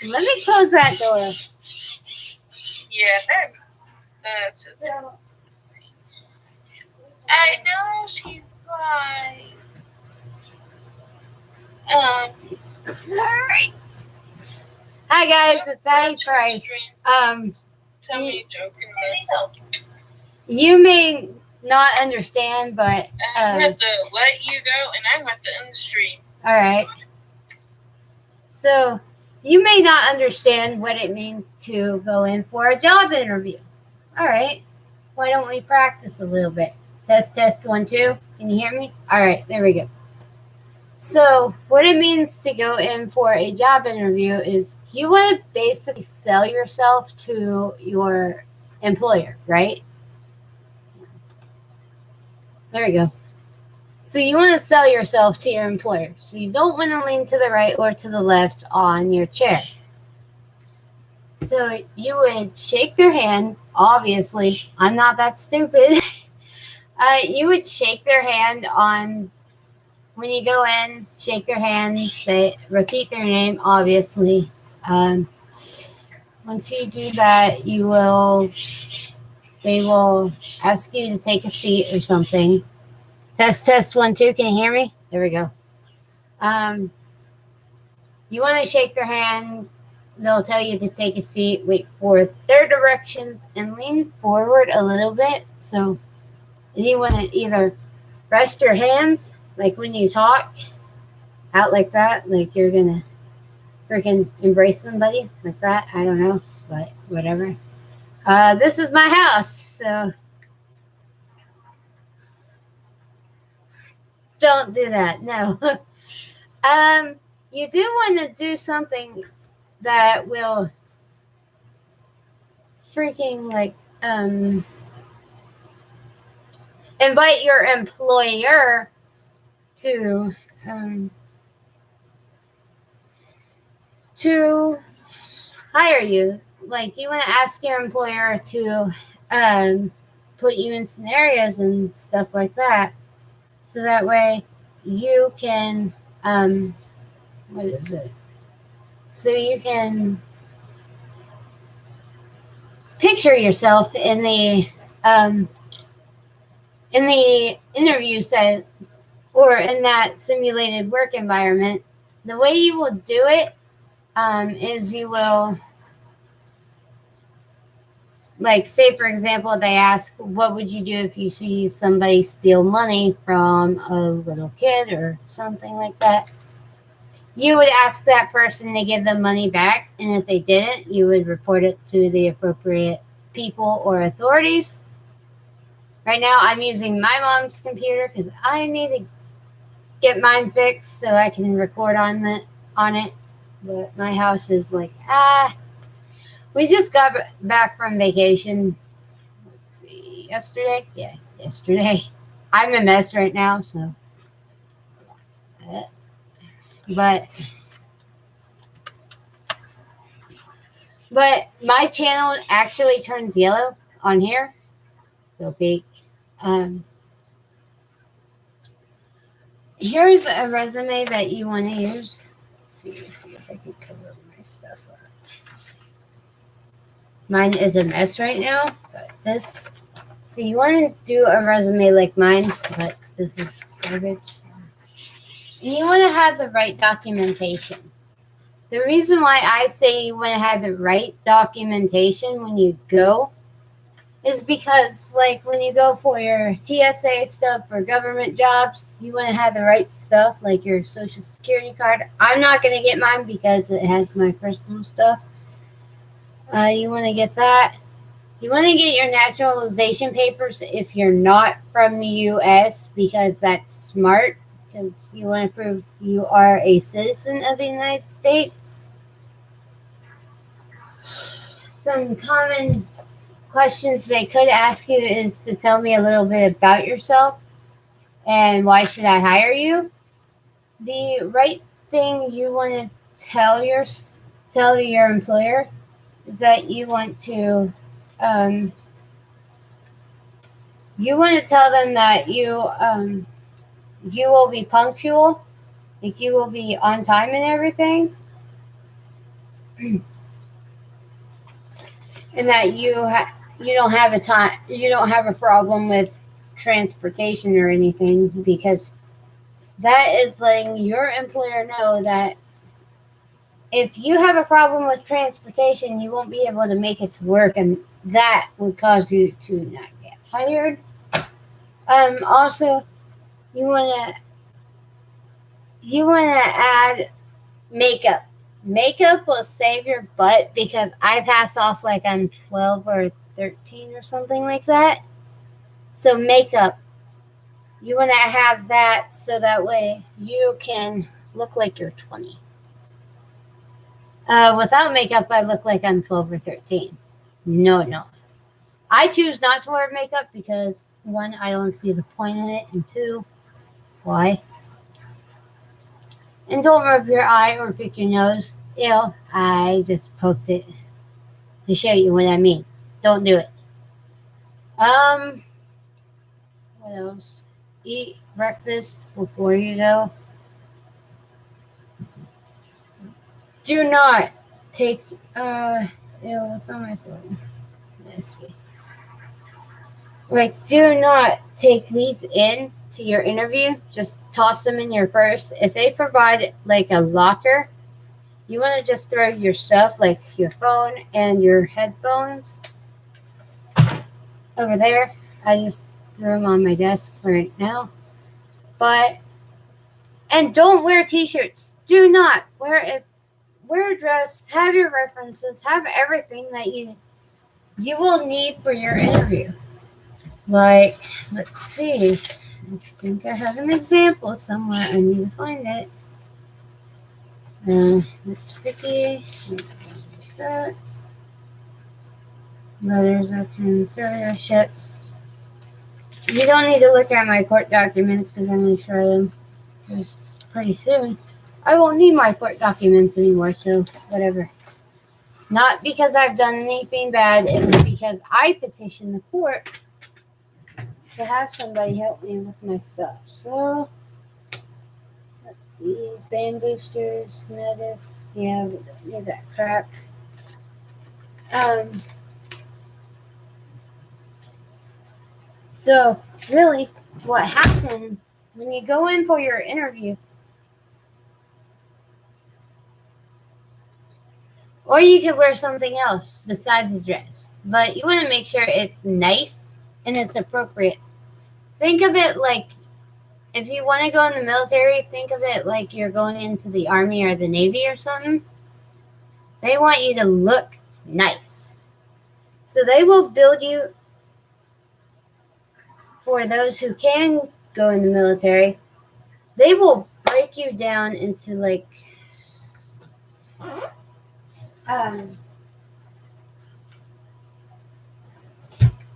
Let me close that door. Yeah, that's just. I know she's like. Um, Alright. Hi guys, it's Addie Price. Tell me a joke You may not understand, but I have to let you go, and I have to end the stream. Alright. So you may not understand what it means to go in for a job interview. Alright. Why don't we practice a little bit? Test, test, 1, 2. Can you hear me? Alright, there we go. So, what it means to go in for a job interview is you want to basically sell yourself to your employer, right? There we go. So, you want to sell yourself to your employer. So, you don't want to lean to the right or to the left on your chair. So, you would shake their hand. Obviously, I'm not that stupid. You would shake their hand on. When you go in, shake their hand, say, repeat their name, obviously. Once you do that, they will ask you to take a seat or something. Test, test, 1, 2. Can you hear me? There we go. You want to shake their hand. They'll tell you to take a seat, wait for their directions, and lean forward a little bit. So you want to either rest your hands, like when you talk, out like that, like you're gonna freaking embrace somebody like that. I don't know, but whatever. This is my house, so don't do that. No. You do want to do something that will freaking invite your employer to hire you. Like you want to ask your employer to put you in scenarios and stuff like that, so that way you can what is it? So you can picture yourself in the interview set or in that simulated work environment. The way you will do it is you will, like, say for example, they ask, what would you do if you see somebody steal money from a little kid or something like that? You would ask that person to give the money back, and if they didn't, you would report it to the appropriate people or authorities. Right now, I'm using my mom's computer because I need to get mine fixed so I can record on it. But my house is like, we just got back from vacation. Let's see, yesterday? Yeah, yesterday. I'm a mess right now, so. But my channel actually turns yellow on here. Go peek. Here's a resume that you want to use. Let's see if I can cover my stuff up. Mine is a mess right now, but this. So you want to do a resume like mine, but this is garbage. And you want to have the right documentation. The reason why I say you want to have the right documentation when you go is because, like, when you go for your TSA stuff or government jobs, you want to have the right stuff, like your social security card. I'm not going to get mine because it has my personal stuff. You want to get that. You want to get your naturalization papers if you're not from the U.S. because that's smart, because you want to prove you are a citizen of the United States. Some common questions they could ask you is to tell me a little bit about yourself and why should I hire you. The right thing you want to tell your employer is that you want to tell them that you will be punctual, like you will be on time and everything. and that you don't have a problem with transportation or anything, because that is letting your employer know that if you have a problem with transportation, you won't be able to make it to work, and that would cause you to not get hired. Also, you wanna add makeup. Makeup will save your butt, because I pass off like I'm 12 or 13 or something like that. So makeup, you want to have that so that way you can look like you're 20. Without makeup, I look like I'm 12 or 13. No. I choose not to wear makeup because, one, I don't see the point in it, and two, why? And don't rub your eye or pick your nose. Ew, I just poked it to show you what I mean. Don't do it. What else? Eat breakfast before you go. Do not take, what's on my phone? Let's see. Like, do not take these in to your interview. Just toss them in your purse. If they provide like a locker, you want to just throw your stuff, like your phone and your headphones, over there. I just threw them on my desk right now. And don't wear t-shirts. Do not wear a dress. Have your references. Have everything that you will need for your interview. Like, let's see. I think I have an example somewhere. I need to find it. It's tricky. Letters of conservatorship. You don't need to look at my court documents because I'm going to show them. Because pretty soon I won't need my court documents anymore, so whatever. Not because I've done anything bad, it's because I petitioned the court to have somebody help me with my stuff. So, let's see. Band boosters, notice. Yeah, we don't need that crap. So, really, what happens when you go in for your interview, or you could wear something else besides the dress, but you want to make sure it's nice and it's appropriate. Think of it like, if you want to go in the military, think of it like you're going into the Army or the Navy or something. They want you to look nice. So they will build you, for those who can go in the military, they will break you down into like,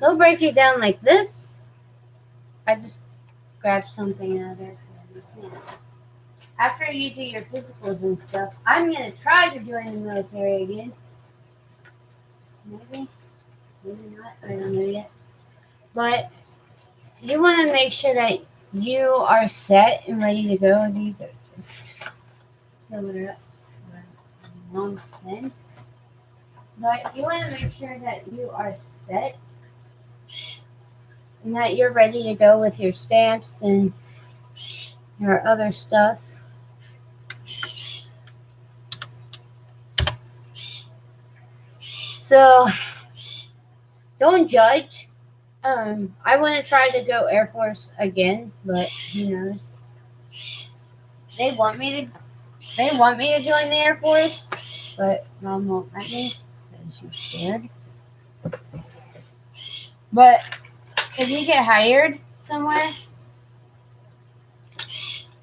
they'll break you down like this. I just grabbed something out of there. After you do your physicals and stuff, I'm going to try to join the military again. Maybe not. I don't know yet. But you want to make sure that you are set and ready to go. These are just filler up long thin. But you want to make sure that you are set and that you're ready to go with your stamps and your other stuff. So don't judge. I want to try to go Air Force again, but who knows? They want me to join the Air Force, but Mom won't let me because she's scared. But if you get hired somewhere,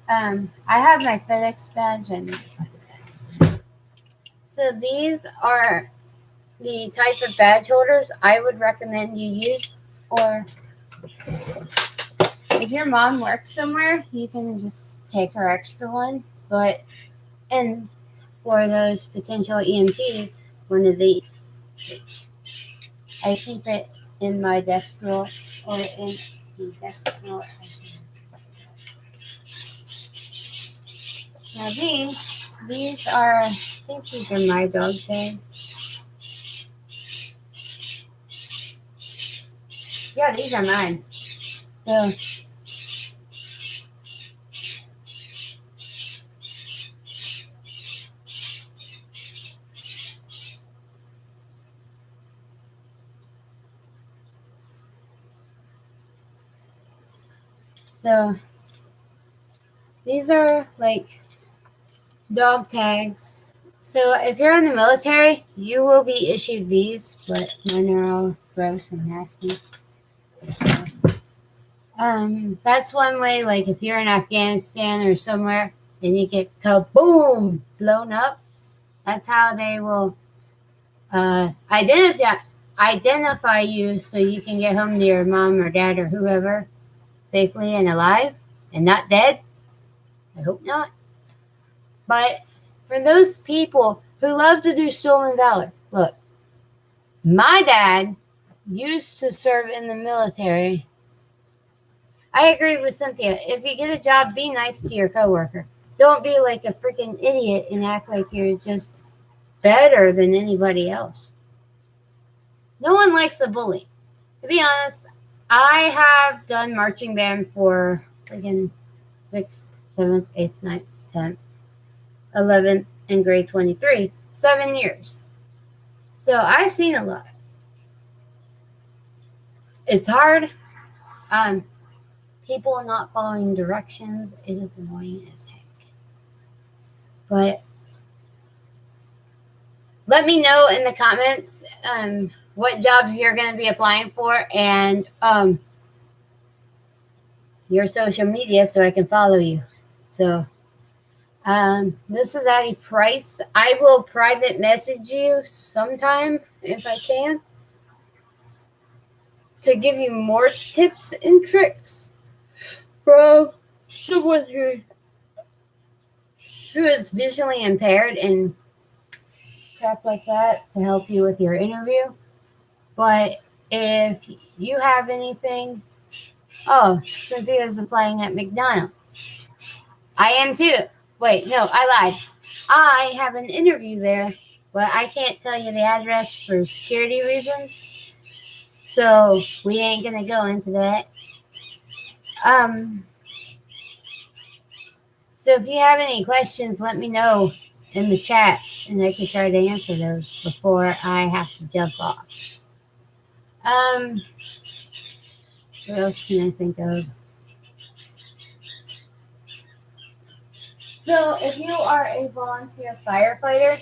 I have my FedEx badge, and so these are the type of badge holders I would recommend you use. Or if your mom works somewhere, you can just take her extra one. And for those potential EMTs, one of these. I keep it in my desk drawer, or in the desk drawer. Now these These are, I think these are my dog tags. Yeah, these are mine. So, so these are like dog tags. So if you're in the military, you will be issued these, but mine are all gross and nasty. That's one way. Like if you're in Afghanistan or somewhere and you get kaboom blown up, that's how they will identify you, so you can get home to your mom or dad or whoever safely and alive and not dead. I hope not. But for those people who love to do stolen valor, look, my dad used to serve in the military. I agree with Cynthia. If you get a job, be nice to your coworker. Don't be like a freaking idiot and act like you're just better than anybody else. No one likes a bully. To be honest, I have done marching band for freaking 6th, 7th, 8th, 9th, 10th, 11th, and grade 23. 7 years. So I've seen a lot. It's hard. People not following directions. It is annoying as heck. But let me know in the comments what jobs you're going to be applying for and your social media so I can follow you. So this is Addie Price. I will private message you sometime if I can to give you more tips and tricks from someone who is visually impaired and crap like that to help you with your interview. But if you have anything, Cynthia's applying at McDonald's. I am too. Wait, no, I lied. I have an interview there, but I can't tell you the address for security reasons. So we ain't gonna go into that. So if you have any questions, let me know in the chat, and I can try to answer those before I have to jump off. What else can I think of? So if you are a volunteer firefighter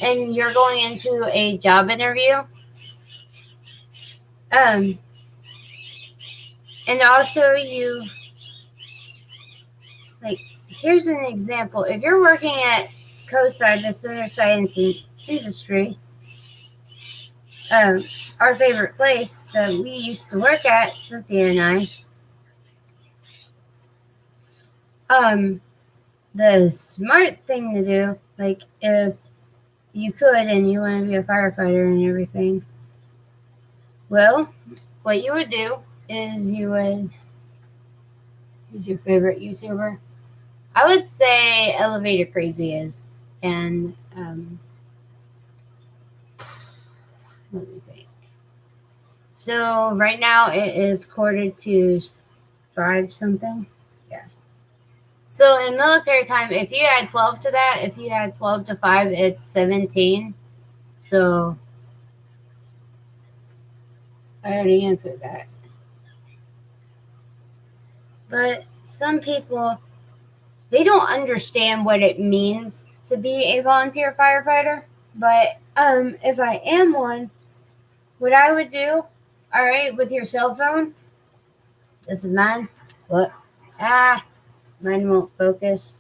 and you're going into a job interview, and also you, like, here's an example. If you're working at COSI, the Center Science Industry, our favorite place that we used to work at, Cynthia and I, the smart thing to do, like if you could and you want to be a firefighter and everything, well, what you would do is you would, who's your favorite YouTuber? I would say Elevator Crazy is, and let me think. So right now it is quarter to 5 something. Yeah. So in military time, if you add 12 to that, if you add 12 to 5, it's 17. So I already answered that. But some people, they don't understand what it means to be a volunteer firefighter. But if I am one, what I would do, all right, with your cell phone, this is mine. What? Mine won't focus.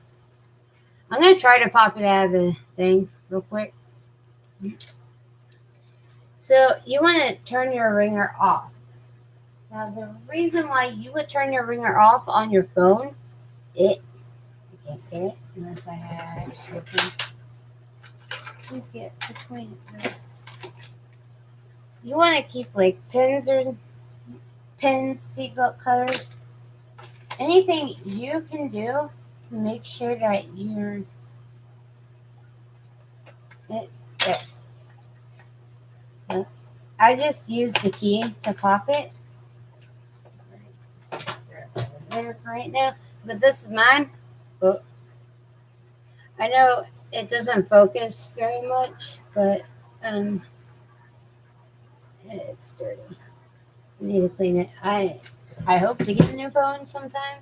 I'm going to try to pop it out of the thing real quick. So you want to turn your ringer off. Now, the reason why you would turn your ringer off on your phone, I can't get it unless I have something to get between it. You want to keep like pins, seatbelt cutters, anything you can do to make sure that you're There. So I just used the key to pop it. There for right now. But this is mine. Oh, I know it doesn't focus very much, but it's dirty. I need to clean it. I hope to get a new phone sometime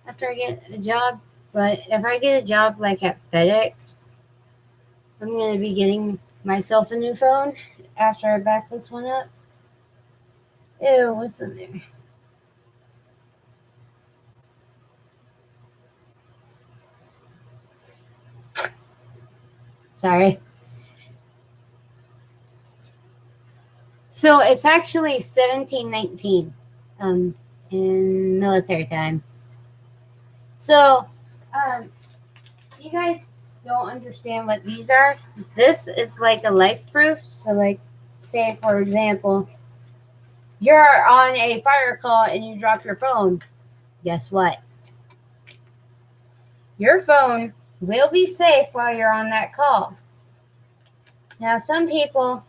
after I get a job. But if I get a job like at FedEx, I'm gonna be getting myself a new phone after I back this one up. Ew, what's in there? Sorry. So it's actually 1719 in military time. So you guys don't understand what these are. This is like a life proof. So like say for example, you're on a fire call and you drop your phone. Guess what? Your phone will be safe while you're on that call. Now some people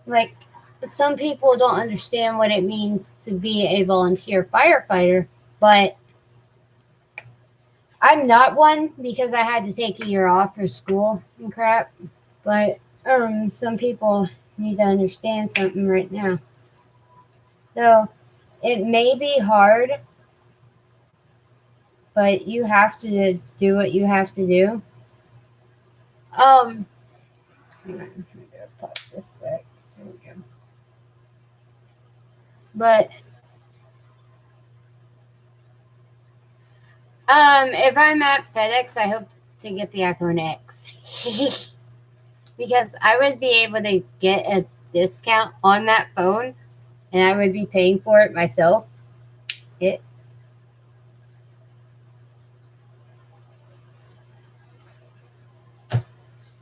don't understand what it means to be a volunteer firefighter, but I'm not one because I had to take a year off for school and crap. But some people need to understand something right now. So it may be hard, but you have to do what you have to do. Hang on, I'm gonna pop this back. There we go. But if I'm at FedEx, I hope to get the iPhone X because I would be able to get a discount on that phone, and I would be paying for it myself.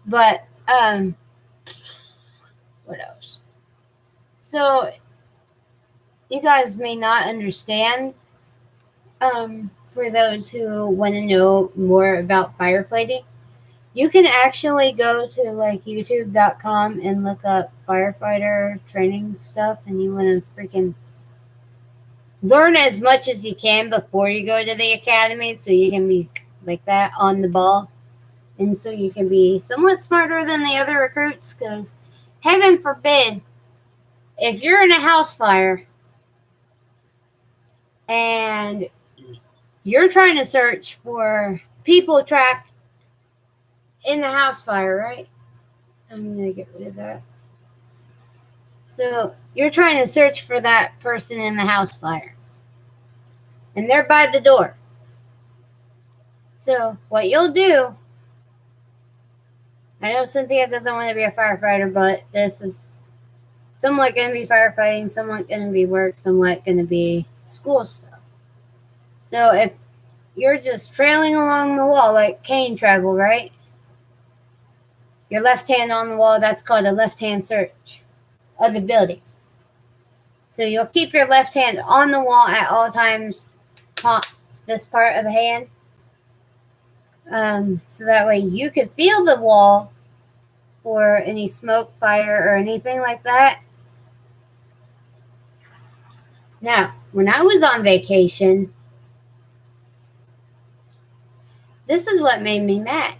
But what else? So you guys may not understand. For those who want to know more about firefighting, you can actually go to like youtube.com and look up firefighter training stuff, and you want to freaking learn as much as you can before you go to the academy so you can be like that on the ball, and so you can be somewhat smarter than the other recruits, because heaven forbid if you're in a house fire and you're trying to search for people trapped in the house fire, right? I'm going to get rid of that. So you're trying to search for that person in the house fire, and they're by the door. So what you'll do, I know Cynthia doesn't want to be a firefighter, but this is somewhat going to be firefighting, somewhat going to be work, somewhat going to be school stuff. So if you're just trailing along the wall like cane travel, right? Your left hand on the wall, that's called a left-hand search of the building. So you'll keep your left hand on the wall at all times, this part of the hand. So that way you can feel the wall for any smoke, fire, or anything like that. Now, when I was on vacation, this is what made me mad.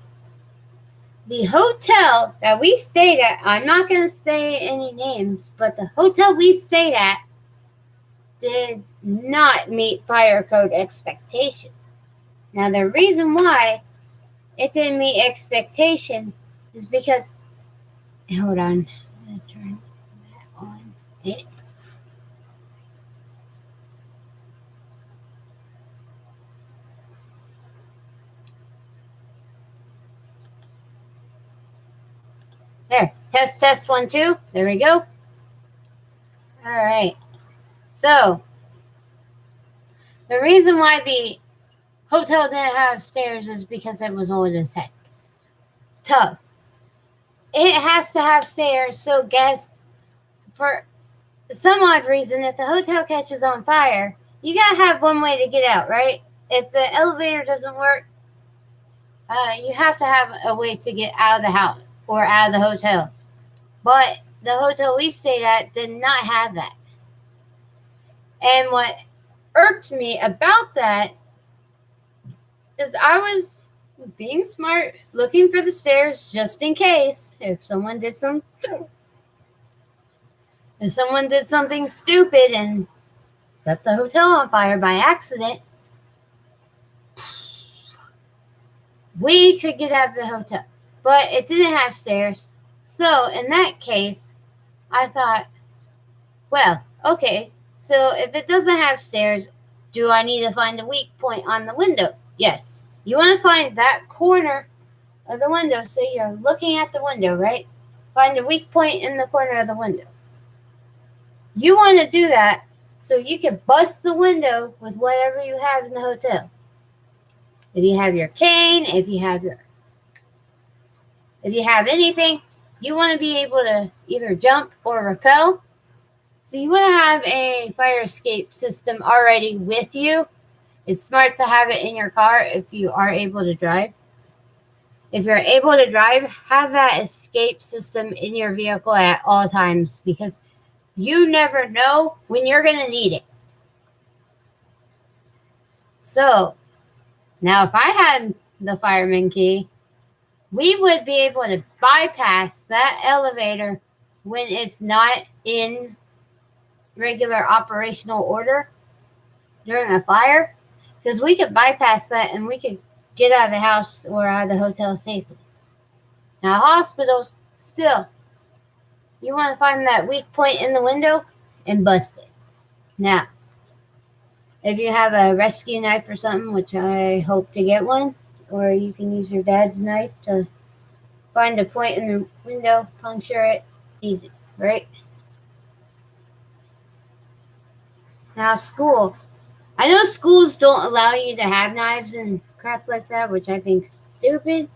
The hotel that we stayed at, I'm not going to say any names, but the hotel we stayed at did not meet fire code expectation. Now, the reason why it didn't meet expectation is because, hold on, I'm going to turn that on. There, test 1 2. There we go. All right. So the reason why the hotel didn't have stairs is because it was old as heck. Tough. It has to have stairs so guests, for some odd reason, if the hotel catches on fire, you gotta have one way to get out, right? If the elevator doesn't work, you have to have a way to get out of the house or out of the hotel. But the hotel we stayed at did not have that. And what irked me about that is I was being smart, looking for the stairs just in case if someone did something stupid and set the hotel on fire by accident, we could get out of the hotel. But it didn't have stairs. So in that case, I thought, well, okay, so if it doesn't have stairs, do I need to find a weak point on the window? Yes. You want to find that corner of the window, so you're looking at the window, right? Find a weak point in the corner of the window. You want to do that so you can bust the window with whatever you have in the hotel. If you have your cane, if you have anything, you want to be able to either jump or rappel. So you want to have a fire escape system already with you. It's smart to have it in your car if you are able to drive. If you're able to drive, have that escape system in your vehicle at all times because you never know when you're going to need it. So, now if I had the fireman key, we would be able to bypass that elevator when it's not in regular operational order during a fire, because we could bypass that and we could get out of the house or out of the hotel safely. Now, hospitals, still, you want to find that weak point in the window and bust it. Now, if you have a rescue knife or something, which I hope to get one, or you can use your dad's knife to find a point in the window, puncture it, easy, right? Now, school. I know schools don't allow you to have knives and crap like that, which I think is stupid.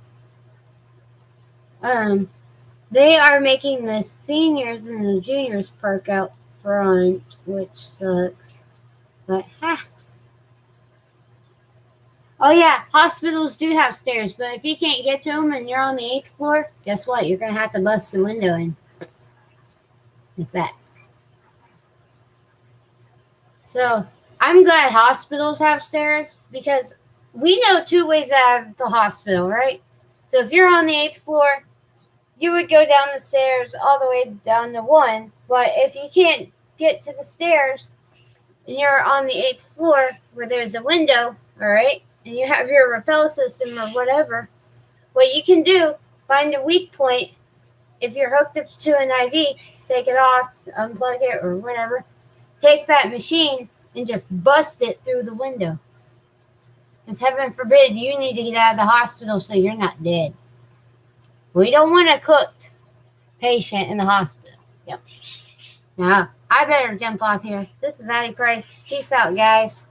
They are making the seniors and the juniors park out front, which sucks. But, oh yeah, hospitals do have stairs, but if you can't get to them and you're on the 8th floor, guess what? You're going to have to bust the window in. Like that. So, I'm glad hospitals have stairs because we know 2 ways out of the hospital, right? So, if you're on the 8th floor, you would go down the stairs all the way down to 1. But if you can't get to the stairs and you're on the 8th floor where there's a window, all right, and you have your rappel system or whatever, what you can do, find a weak point. If you're hooked up to an IV, take it off, unplug it or whatever. Take that machine and just bust it through the window. Because heaven forbid you need to get out of the hospital so you're not dead. We don't want a cooked patient in the hospital. Yep. Now, I better jump off here. This is Addie Price. Peace out, guys.